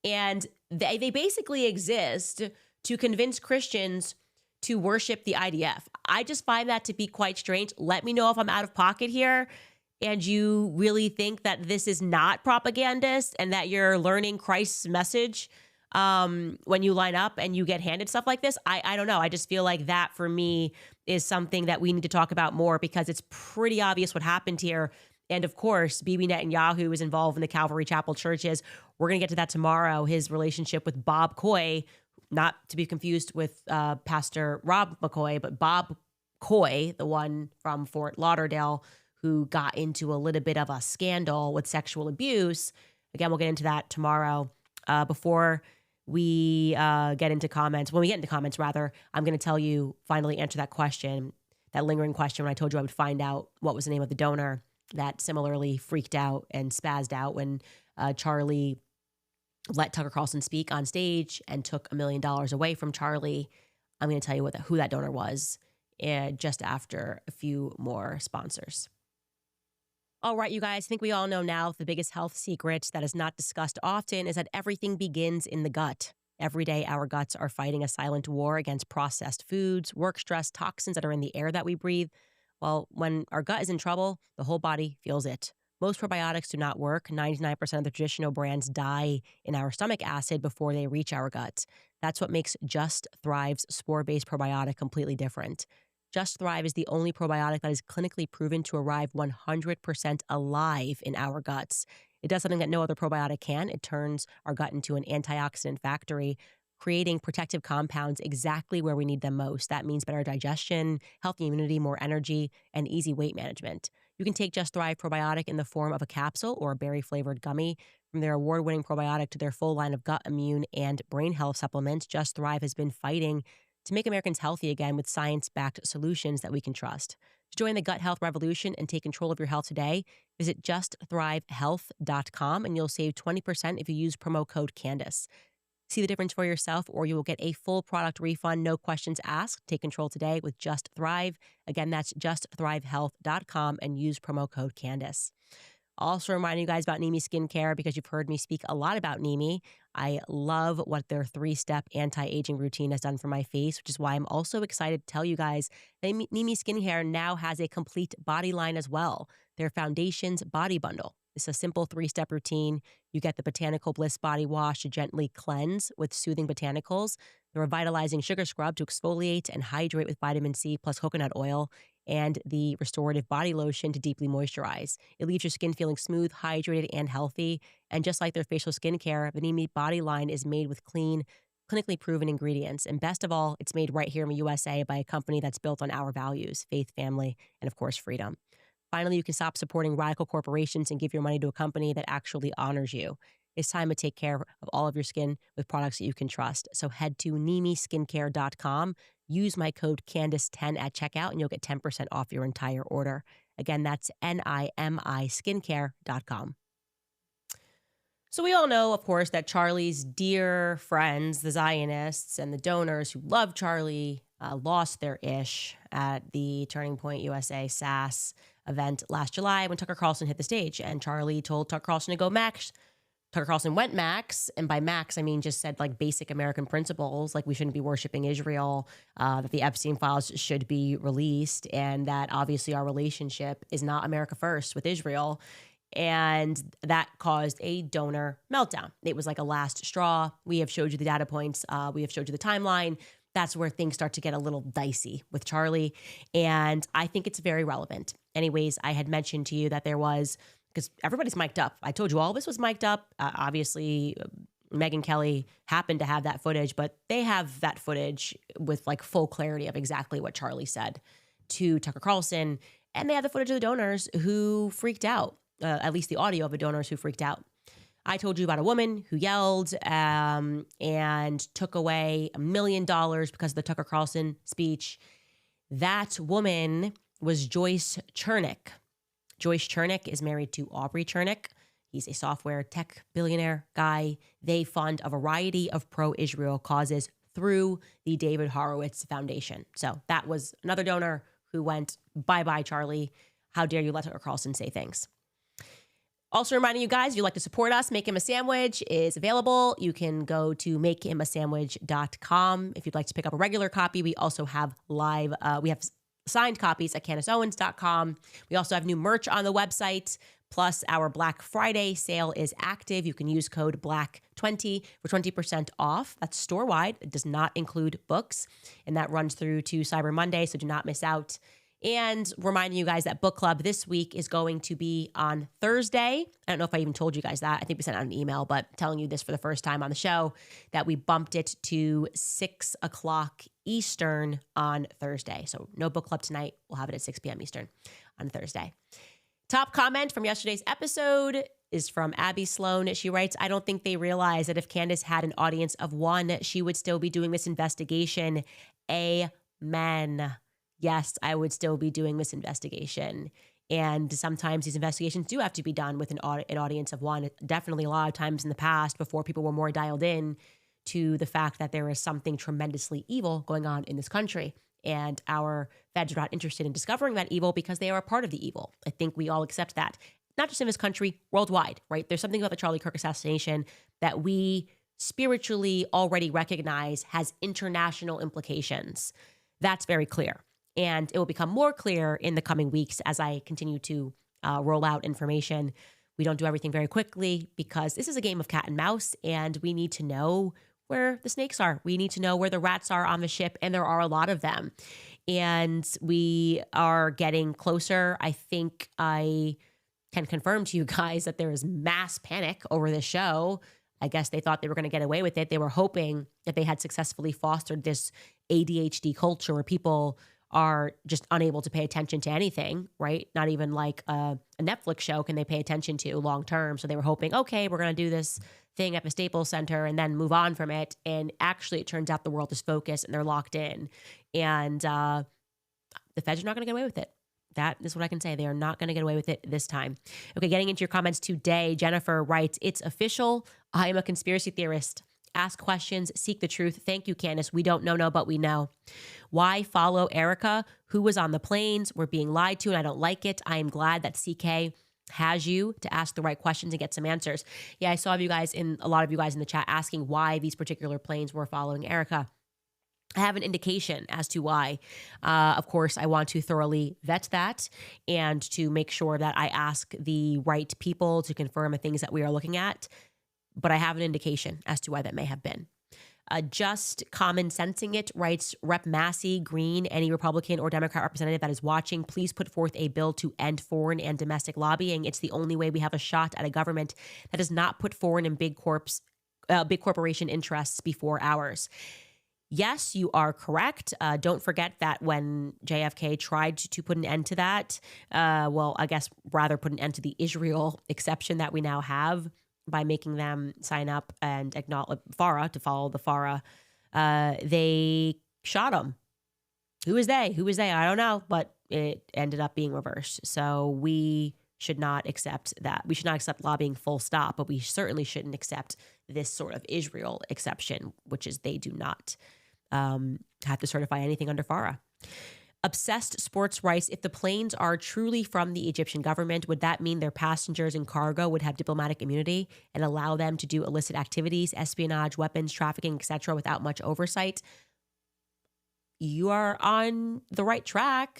And they basically exist to convince Christians to worship the IDF. I just find that to be quite strange. Let me know if I'm out of pocket here and you really think that this is not propagandist and that you're learning Christ's message when you line up and you get handed stuff like this. I don't know. I just feel like that for me is something that we need to talk about more, because it's pretty obvious what happened here. And of course, Bibi Netanyahu is involved in the Calvary Chapel churches. We're going to get to that tomorrow. His relationship with Bob Coy, not to be confused with Pastor Rob McCoy, but Bob Coy, the one from Fort Lauderdale, who got into a little bit of a scandal with sexual abuse. Again, we'll get into that tomorrow. Before we get into comments, when we get into comments, rather, I'm going to tell you, finally answer that question, that lingering question when I told you I would find out what was the name of the donor that similarly freaked out and spazzed out when Charlie let Tucker Carlson speak on stage and took $1 million away from Charlie. I'm going to tell you who that donor was just after a few more sponsors. All right, you guys, I think we all know now the biggest health secret that is not discussed often is that everything begins in the gut. Every day, our guts are fighting a silent war against processed foods, work stress, toxins that are in the air that we breathe. Well, when our gut is in trouble, the whole body feels it. Most probiotics do not work. 99% of the traditional brands die in our stomach acid before they reach our gut. That's what makes Just Thrive's spore-based probiotic completely different. Just Thrive is the only probiotic that is clinically proven to arrive 100% alive in our guts. It does something that no other probiotic can. It turns our gut into an antioxidant factory, creating protective compounds exactly where we need them most. That means better digestion, healthy immunity, more energy, and easy weight management. You can take Just Thrive probiotic in the form of a capsule or a berry-flavored gummy. From their award-winning probiotic to their full line of gut, immune, and brain health supplements, Just Thrive has been fighting to make Americans healthy again with science-backed solutions that we can trust. To join the gut health revolution and take control of your health today, visit justthrivehealth.com and you'll save 20% if you use promo code Candace. See the difference for yourself, or you will get a full product refund, no questions asked. Take control today with Just Thrive. Again, that's justthrivehealth.com and use promo code Candace. Also reminding you guys about Nimi Skincare because you've heard me speak a lot about Nimi. I love what their 3-step anti-aging routine has done for my face, which is why I'm also excited to tell you guys that Nimi Skincare now has a complete body line as well. Their Foundations Body Bundle. It's a simple 3-step routine. You get the Botanical Bliss Body Wash to gently cleanse with soothing botanicals, the Revitalizing Sugar Scrub to exfoliate and hydrate with vitamin C plus coconut oil, and the Restorative Body Lotion to deeply moisturize. It leaves your skin feeling smooth, hydrated, and healthy. And just like their facial skincare, the Nimi body line is made with clean, clinically proven ingredients. And best of all, it's made right here in the USA by a company that's built on our values, faith, family, and of course, freedom. Finally, you can stop supporting radical corporations and give your money to a company that actually honors you. It's time to take care of all of your skin with products that you can trust. So head to NimiSkincare.com. Use my code Candace10 at checkout and you'll get 10% off your entire order. Again, that's NIMI Skincare.com. So we all know, of course, that Charlie's dear friends, the Zionists and the donors who love Charlie, lost their ish at the Turning Point USA SAS event last July when Tucker Carlson hit the stage. And Charlie told Tucker Carlson to go max. Tucker Carlson went max, and by max, I mean just said like basic American principles, like we shouldn't be worshiping Israel, that the Epstein files should be released, and that obviously our relationship is not America first with Israel. And that caused a donor meltdown. It was like a last straw. We have showed you the data points. We have showed you the timeline. That's where things start to get a little dicey with Charlie. And I think it's very relevant. Anyways, I had mentioned to you that there was, because everybody's mic'd up. I told you all this was mic'd up. Obviously, Megyn Kelly happened to have that footage, but they have that footage with like full clarity of exactly what Charlie said to Tucker Carlson. And they have the footage of the donors who freaked out, at least the audio of the donors who freaked out. I told you about a woman who yelled and took away $1 million because of the Tucker Carlson speech. That woman was Joyce Chernick. Joyce Chernick is married to Aubrey Chernick. He's a software tech billionaire guy. They fund a variety of pro-Israel causes through the David Horowitz Foundation. So that was another donor who went, bye-bye, Charlie. How dare you let Tucker Carlson say things? Also reminding you guys, if you'd like to support us, Make Him a Sandwich is available. You can go to makehimasandwich.com. If you'd like to pick up a regular copy, we also have we have signed copies at CandaceOwens.com. We also have new merch on the website. Plus, our Black Friday sale is active. You can use code BLACK20 for 20% off. That's store-wide. It does not include books. And that runs through to Cyber Monday, so do not miss out. And reminding you guys that book club this week is going to be on Thursday. I don't know if I even told you guys that. I think we sent out an email, but telling you this for the first time on the show, that we bumped it to 6 o'clock Eastern on Thursday. So no book club tonight. We'll have it at 6 p.m. Eastern on Thursday. Top comment from yesterday's episode is from Abby Sloan. She writes, I don't think they realize that if Candace had an audience of 1, she would still be doing this investigation. Amen. Yes, I would still be doing this investigation. And sometimes these investigations do have to be done with an audience of 1. Definitely a lot of times in the past, before people were more dialed in to the fact that there is something tremendously evil going on in this country. And our feds are not interested in discovering that evil because they are a part of the evil. I think we all accept that. Not just in this country, worldwide, right? There's something about the Charlie Kirk assassination that we spiritually already recognize has international implications. That's very clear. And it will become more clear in the coming weeks as I continue to roll out information. We don't do everything very quickly because this is a game of cat and mouse, and we need to know where the snakes are. We need to know where the rats are on the ship, and there are a lot of them. And we are getting closer. I think I can confirm to you guys that there is mass panic over this show. I guess they thought they were going to get away with it. They were hoping that they had successfully fostered this ADHD culture where people are just unable to pay attention to anything, right? Not even like a Netflix show can they pay attention to long term. So they were hoping, okay, we're going to do this thing at the Staples Center and then move on from it. And actually, it turns out the world is focused and they're locked in. And the feds are not going to get away with it. That is what I can say. They are not going to get away with it this time. Okay, getting into your comments today, Jennifer writes, it's official. I am a conspiracy theorist. Ask questions, seek the truth. Thank you, Candace. We don't know, but we know. Why follow Erica, who was on the planes? We're being lied to, and I don't like it. I am glad that CK has you to ask the right questions and get some answers. Yeah, I saw a lot of you guys in the chat asking why these particular planes were following Erica. I have an indication as to why. Of course, I want to thoroughly vet that and to make sure that I ask the right people to confirm the things that we are looking at. But I have an indication as to why that may have been. Just common sensing it, writes Rep. Massey Green. Any Republican or Democrat representative that is watching, please put forth a bill to end foreign and domestic lobbying. It's the only way we have a shot at a government that does not put foreign and big corporation interests before ours. Yes, you are correct. Don't forget that when JFK tried to put an end to that, I guess rather put an end to the Israel exception that we now have, by making them sign up and acknowledge FARA to follow the FARA, they shot him. Who is they? I don't know, but it ended up being reversed. So we should not accept that. We should not accept lobbying full stop, but we certainly shouldn't accept this sort of Israel exception, which is they do not have to certify anything under FARA. Obsessed Sports writes, if the planes are truly from the Egyptian government, would that mean their passengers and cargo would have diplomatic immunity and allow them to do illicit activities, espionage, weapons, trafficking, etc., without much oversight? You are on the right track.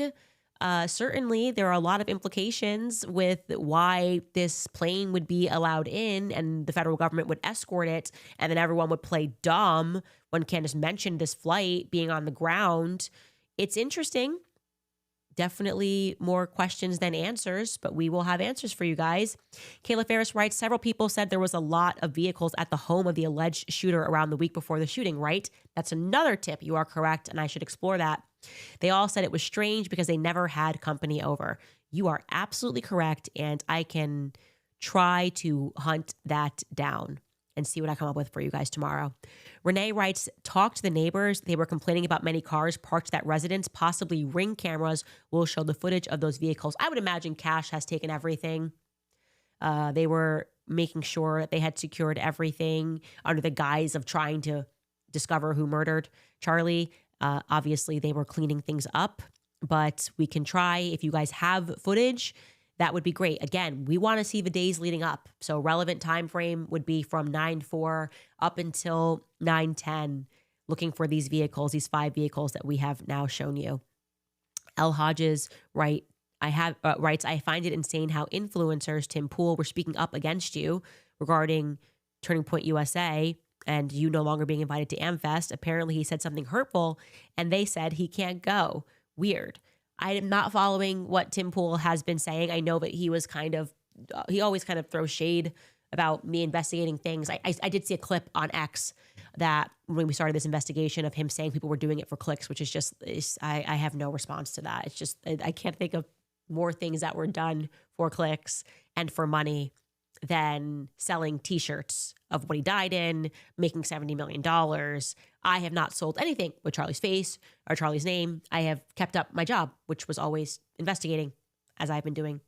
Certainly, there are a lot of implications with why this plane would be allowed in and the federal government would escort it, and then everyone would play dumb when Candace mentioned this flight being on the ground. It's interesting. Definitely more questions than answers, but we will have answers for you guys. Kayla Ferris writes, several people said there was a lot of vehicles at the home of the alleged shooter around the week before the shooting, right? That's another tip. You are correct, and I should explore that. They all said it was strange because they never had company over. You are absolutely correct, and I can try to hunt that down and see what I come up with for you guys tomorrow. Renee writes, talk to the neighbors. They were complaining about many cars parked at residence. Possibly Ring cameras will show the footage of those vehicles. I would imagine Cash has taken everything. They were making sure that they had secured everything under the guise of trying to discover who murdered Charlie. Obviously, they were cleaning things up, but we can try. If you guys have footage, that would be great. Again, we want to see the days leading up. So relevant time frame would be from 9/4 up until 9/10, looking for these vehicles, these 5 vehicles that we have now shown you. L. Hodges writes, I find it insane how influencers, Tim Pool, were speaking up against you regarding Turning Point USA and you no longer being invited to AmFest. Apparently he said something hurtful and they said he can't go. Weird. I am not following what Tim Pool has been saying. I know that he was he always kind of throws shade about me investigating things. I did see a clip on X that when we started this investigation of him saying people were doing it for clicks, which is just, I have no response to that. It's just, I can't think of more things that were done for clicks and for money than selling t-shirts of what he died in, making $70 million. I have not sold anything with Charlie's face or Charlie's name. I have kept up my job, which was always investigating, as I've been doing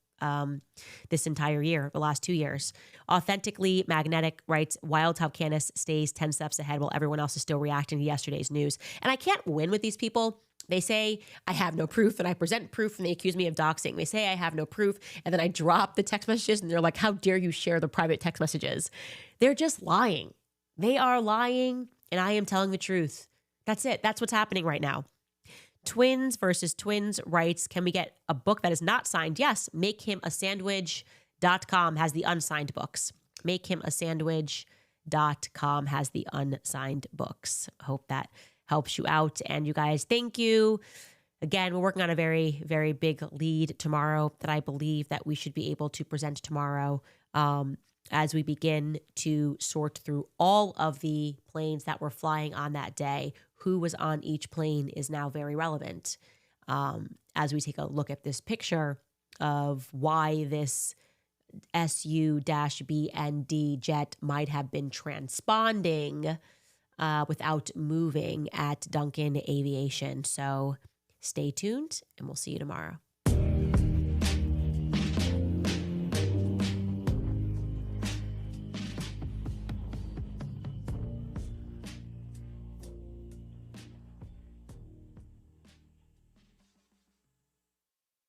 this entire year, the last 2 years. Authentically Magnetic writes, wild how Candace stays 10 steps ahead while everyone else is still reacting to yesterday's news. And I can't win with these people. They say I have no proof and I present proof and they accuse me of doxing. They say I have no proof and then I drop the text messages and they're like, how dare you share the private text messages? They're just lying. They are lying and I am telling the truth. That's it. That's what's happening right now. Twins versus Twins writes, can we get a book that is not signed? Yes. MakeHimASandwich.com has the unsigned books. MakeHimASandwich.com has the unsigned books. Hope that helps you out. And you guys, thank you. Again, we're working on a very, very big lead tomorrow that I believe that we should be able to present tomorrow as we begin to sort through all of the planes that were flying on that day. Who was on each plane is now very relevant as we take a look at this picture of why this SU-BND jet might have been transponding without moving at Duncan Aviation. So stay tuned and we'll see you tomorrow.